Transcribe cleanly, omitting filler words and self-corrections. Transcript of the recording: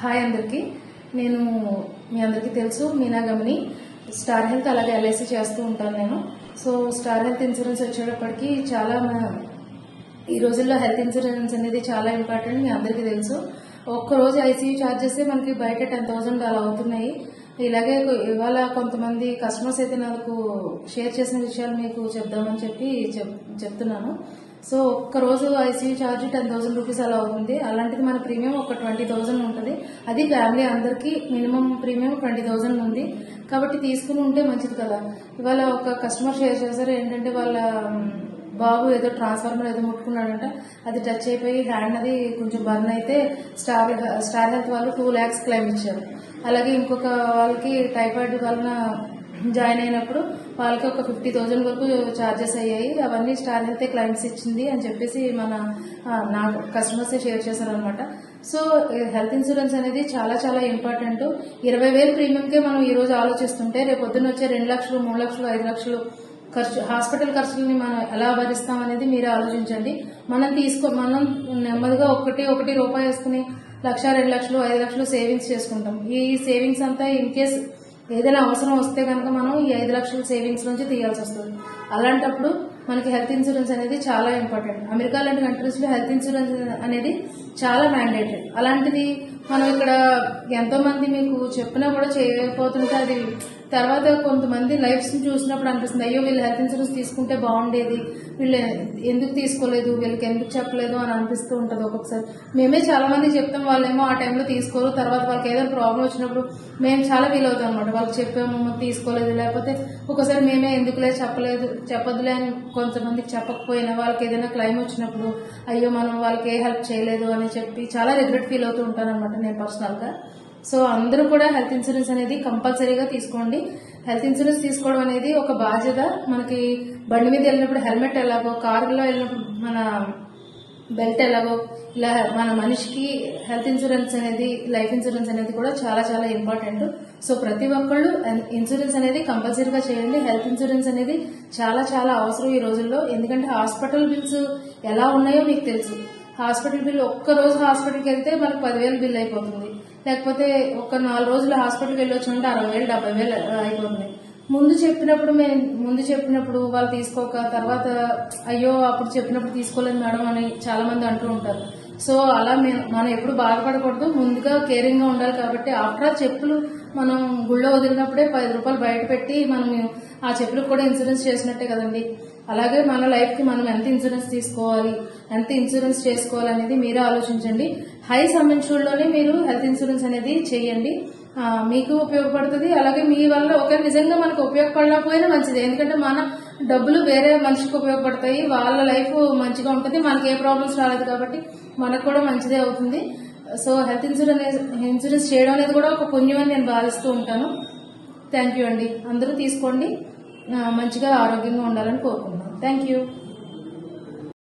Hi అందరికీ. నేను మీ అందరికీ తెలుసు మీనా గమని. స్టార్ హెల్త్ అలాగే ఎల్ఐసి చేస్తూ ఉంటాను నేను. సో స్టార్ హెల్త్ ఇన్సూరెన్స్ వచ్చేటప్పటికి చాలా ఈ రోజుల్లో హెల్త్ ఇన్సూరెన్స్ అనేది చాలా ఇంపార్టెంట్, మీ అందరికీ తెలుసు. ఒక్కరోజు ఐసీయూ ఛార్జెస్ మనకి బయట 10,000 అలా అవుతున్నాయి. ఇలాగే ఇవాళ కొంతమంది కస్టమర్స్ అయితే నాకు షేర్ చేసిన విషయాలు మీకు చెప్దామని చెప్పి చెప్తున్నాను. సో ఒక్కరోజు ఐసీయూ ఛార్జ్ 10,000 రూపీస్ అలా అవుతుంది. అలాంటిది మన ప్రీమియం ఒక 20,000 ఉంటుంది. అది ఫ్యామిలీ అందరికీ మినిమం ప్రీమియం 20,000 ఉంది. కాబట్టి తీసుకుని ఉంటే మంచిది కదా. ఇవాళ ఒక కస్టమర్ షేర్ చేశారు ఏంటంటే వాళ్ళ బాబు ఏదో ట్రాన్స్ఫార్మర్ ఏదో ముట్టుకున్నాడంట, అది టచ్ అయిపోయి హ్యాండ్ అది కొంచెం బర్న్ అయితే స్టార్ హెల్త్ వాళ్ళు 2 lakhs క్లెయిమ్ ఇచ్చారు. అలాగే ఇంకొక వాళ్ళకి టైఫాయిడ్ వలన జాయిన్ అయినప్పుడు వాళ్ళకి ఒక 50,000 వరకు ఛార్జెస్ అయ్యాయి. అవన్నీ స్టార్ హెల్త్ క్లెయిమ్స్ ఇచ్చింది అని చెప్పేసి నా కస్టమర్స్ షేర్ చేశారనమాట. సో హెల్త్ ఇన్సూరెన్స్ అనేది చాలా చాలా ఇంపార్టెంట్. 20,000 ప్రీమియంకే మనం ఈ రోజు ఆలోచిస్తుంటే రేపు పొద్దున్న వచ్చే 2 లక్షలు 3 లక్షలు 5 లక్షలు ఖర్చు, హాస్పిటల్ ఖర్చులని మనం ఎలా భరిస్తాం అనేది మీరే ఆలోచించండి. మనం నెమ్మదిగా ఒకటి రూపాయి వేసుకుని 1,00,000 2 లక్షలు 5 లక్షలు సేవింగ్స్ చేసుకుంటాం. ఈ సేవింగ్స్ అంతా ఇన్ కేస్ ఏదైనా అవసరం వస్తే కనుక మనం ఈ 5 లక్షల సేవింగ్స్ నుంచి తీయాల్సి వస్తుంది. అలాంటప్పుడు మనకి హెల్త్ ఇన్సూరెన్స్ అనేది చాలా ఇంపార్టెంట్. అమెరికా లాంటి కంట్రీస్ లో హెల్త్ ఇన్సూరెన్స్ అనేది చాలా మ్యాండేటరీ. అలాంటిది మనం ఇక్కడ ఎంతో మంది మీకు చెప్పినా కూడా చేయకపోతుంటే అది తర్వాత కొంతమంది లైఫ్స్ చూసినప్పుడు అనిపిస్తుంది, అయ్యో వీళ్ళు హెల్త్ ఇన్సూరెన్స్ తీసుకుంటే బాగుండేది, వీళ్ళు ఎందుకు తీసుకోలేదు, వీళ్ళకి ఎందుకు చెప్పలేదు అని అనిపిస్తూ ఉంటుంది ఒక్కొక్కసారి. మేమే చాలా మంది చెప్తాం, వాళ్ళేమో ఆ టైంలో తీసుకోరు. తర్వాత వాళ్ళకి ఏదైనా ప్రాబ్లం వచ్చినప్పుడు మేము చాలా ఫీల్ అవుతాం అనమాట. వాళ్ళకి చెప్పాము తీసుకోలేదు, లేకపోతే ఒకసారి మేమే ఎందుకులే చెప్పొద్దులే అని కొంతమందికి చెప్పకపోయినా వాళ్ళకి ఏదైనా క్లైమ్ వచ్చినప్పుడు అయ్యో మనం వాళ్ళకి ఏ హెల్ప్ చేయలేదు అని చెప్పి చాలా రిగ్రెట్ ఫీల్ అవుతూ ఉంటాను అనమాట నేను పర్సనల్ గా. సో అందరూ కూడా హెల్త్ ఇన్సూరెన్స్ అనేది కంపల్సరీగా తీసుకోండి. హెల్త్ ఇన్సూరెన్స్ తీసుకోవడం అనేది ఒక బాధ్యత. మనకి బండి మీద వెళ్ళినప్పుడు హెల్మెట్ ఎలాగో, కారులో వెళ్ళినప్పుడు మన బెల్ట్ ఎలాగో, ఇలా మన మనిషికి హెల్త్ ఇన్సూరెన్స్ అనేది, లైఫ్ ఇన్సూరెన్స్ అనేది కూడా చాలా చాలా ఇంపార్టెంట్. సో ప్రతి ఒక్కళ్ళు ఇన్సూరెన్స్ అనేది కంపల్సరీగా చేయండి. హెల్త్ ఇన్సూరెన్స్ అనేది చాలా చాలా అవసరం ఈ రోజుల్లో. ఎందుకంటే హాస్పిటల్ బిల్స్ ఎలా ఉన్నాయో మీకు తెలుసు. హాస్పిటల్ బిల్ ఒక్కరోజు హాస్పిటల్కి వెళ్తే మనకు 10,000 బిల్ అయిపోతుంది. లేకపోతే ఒక 4 రోజులు హాస్పిటల్కి వెళ్ళొచ్చుంటే 60,000 70,000 అయిపోతుంది. ముందు చెప్పినప్పుడు వాళ్ళు తీసుకోక తర్వాత అయ్యో అప్పుడు చెప్పినప్పుడు తీసుకోలేదు మేడం అని చాలా మంది అంటూ ఉంటారు. సో అలా మనం ఎప్పుడు బాధపడకూడదు, ముందుగా కేరింగ్ గా ఉండాలి. కాబట్టి ఆఫ్టర్ చెప్పులు మనం గుళ్ళో వదిలినప్పుడే 10 రూపాయలు బయట పెట్టి మనం ఆ చెప్పులకు కూడా ఇన్సూరెన్స్ చేసినట్టే కదండి. అలాగే మన లైఫ్ కి మనం ఎంత ఇన్సూరెన్స్ తీసుకోవాలి, ఎంత ఇన్సూరెన్స్ చేసుకోవాలి అనేది మీరే ఆలోచించండి. హై సమ్ ఇన్సూర్డ్ లోనే మీరు హెల్త్ ఇన్సూరెన్స్ అనేది చేయండి. మీకు ఉపయోగపడుతుంది. అలాగే మీ వల్ల ఒక నిజంగా మనకు ఉపయోగపడకపోయినా మంచిది. ఎందుకంటే మన డబ్బులు వేరే మనిషికి ఉపయోగపడతాయి, వాళ్ళ లైఫ్ మంచిగా ఉంటుంది, మనకి ఏ ప్రాబ్లమ్స్ రాలేదు కాబట్టి మనకు కూడా మంచిదే అవుతుంది. సో హెల్త్ ఇన్సూరెన్స్ చేయడం అనేది కూడా ఒక పుణ్యం అని నేను భావిస్తూ ఉంటాను. థ్యాంక్ యూ అండి. అందరూ తీసుకోండి, మంచిగా ఆరోగ్యంగా ఉండాలని కోరుకుంటున్నాను. Thank you.